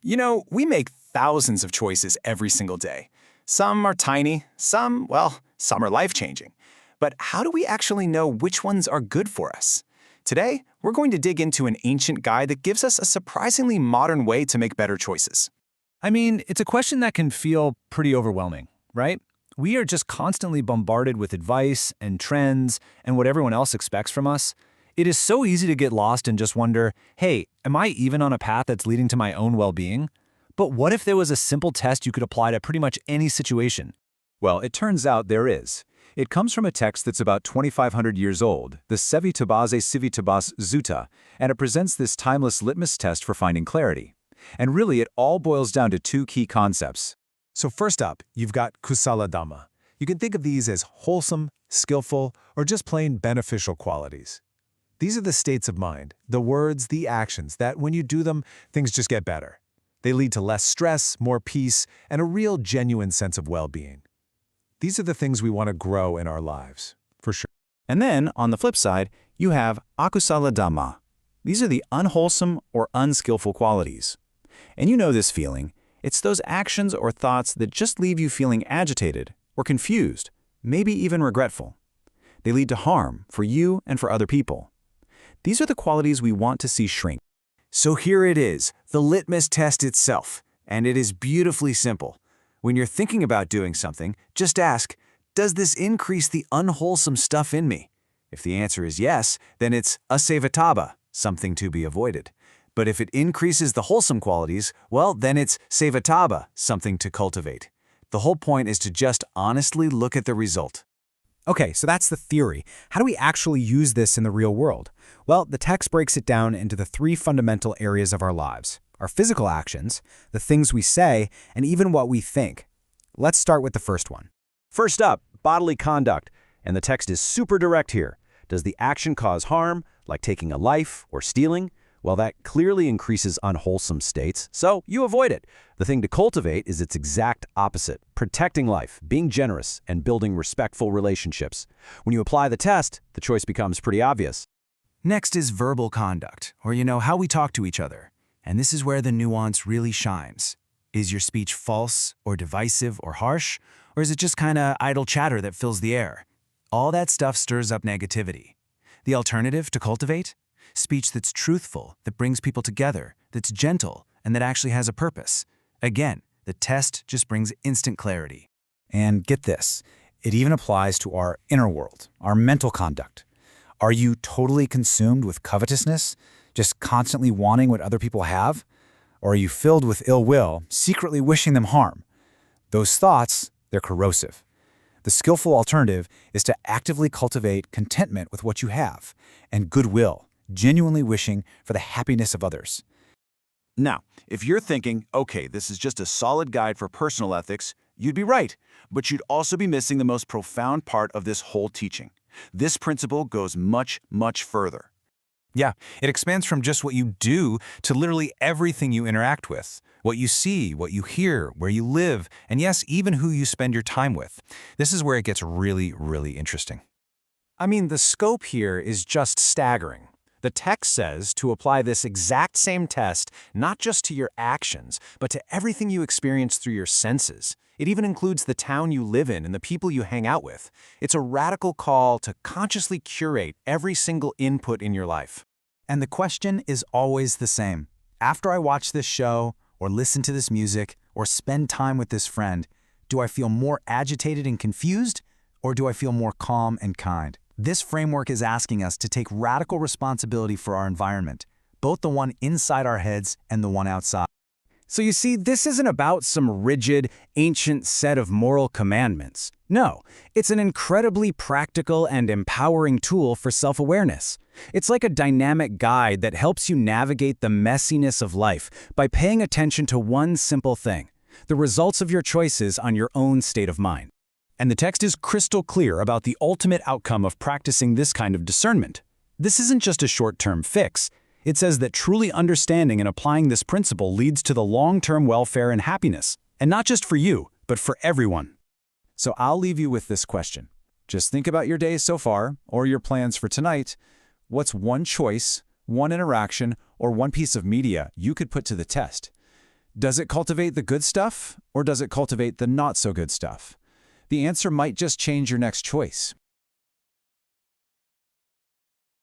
We make thousands of choices every single day. Some are tiny, some are life-changing. But how do we actually know which ones are good for us? Today, we're going to dig into an ancient guide that gives us a surprisingly modern way to make better choices. I mean, it's a question that can feel pretty overwhelming, right? We are just constantly bombarded with advice and trends and what everyone else expects from us. It is so easy to get lost and just wonder, hey, am I even on a path that's leading to my own well-being? But what if there was a simple test you could apply to pretty much any situation? Well, it turns out there is. It comes from a text that's about 2,500 years old, the Sevitabbāsevitabbasutta, and it presents this timeless litmus test for finding clarity. And really, it all boils down to two key concepts. So first up, you've got kusala dhamma. You can think of these as wholesome, skillful, or just plain beneficial qualities. These are the states of mind, the words, the actions, that when you do them, things just get better. They lead to less stress, more peace, and a real genuine sense of well-being. These are the things we want to grow in our lives, for sure. And then, on the flip side, you have akusala dhamma. These are the unwholesome or unskillful qualities. And you know this feeling. It's those actions or thoughts that just leave you feeling agitated or confused, maybe even regretful. They lead to harm for you and for other people. These are the qualities we want to see shrink. So here it is, the litmus test itself, and it is beautifully simple. When you're thinking about doing something, just ask, does this increase the unwholesome stuff in me? If the answer is yes, then it's asevitabba, something to be avoided. But if it increases the wholesome qualities, well, then it's sevitabba, something to cultivate. The whole point is to just honestly look at the result. Okay, so that's the theory. How do we actually use this in the real world? Well, the text breaks it down into the three fundamental areas of our lives: our physical actions, the things we say, and even what we think. Let's start with the first one. First up, bodily conduct. And the text is super direct here. Does the action cause harm, like taking a life or stealing? Well, that clearly increases unwholesome states, so you avoid it. The thing to cultivate is its exact opposite: protecting life, being generous, and building respectful relationships. When you apply the test, the choice becomes pretty obvious. Next is verbal conduct, or how we talk to each other. And this is where the nuance really shines. Is your speech false or divisive or harsh? Or is it just kind of idle chatter that fills the air? All that stuff stirs up negativity. The alternative to cultivate? Speech that's truthful, that brings people together, that's gentle, and that actually has a purpose. Again, the test just brings instant clarity. And get this, it even applies to our inner world, our mental conduct. Are you totally consumed with covetousness, just constantly wanting what other people have? Or are you filled with ill will, secretly wishing them harm? Those thoughts, they're corrosive. The skillful alternative is to actively cultivate contentment with what you have and goodwill, genuinely wishing for the happiness of others. Now, if you're thinking, okay, this is just a solid guide for personal ethics, you'd be right, but you'd also be missing the most profound part of this whole teaching. This principle goes much, much further. Yeah, it expands from just what you do to literally everything you interact with, what you see, what you hear, where you live, and yes, even who you spend your time with. This is where it gets really, really interesting. I mean, the scope here is just staggering. The text says to apply this exact same test not just to your actions, but to everything you experience through your senses. It even includes the town you live in and the people you hang out with. It's a radical call to consciously curate every single input in your life. And the question is always the same. After I watch this show, or listen to this music, or spend time with this friend, do I feel more agitated and confused, or do I feel more calm and kind? This framework is asking us to take radical responsibility for our environment, both the one inside our heads and the one outside. So you see, this isn't about some rigid, ancient set of moral commandments. No, it's an incredibly practical and empowering tool for self-awareness. It's like a dynamic guide that helps you navigate the messiness of life by paying attention to one simple thing: the results of your choices on your own state of mind. And the text is crystal clear about the ultimate outcome of practicing this kind of discernment. This isn't just a short-term fix. It says that truly understanding and applying this principle leads to the long-term welfare and happiness, and not just for you, but for everyone. So I'll leave you with this question. Just think about your day so far, or your plans for tonight. What's one choice, one interaction, or one piece of media you could put to the test? Does it cultivate the good stuff, or does it cultivate the not-so-good stuff? The answer might just change your next choice.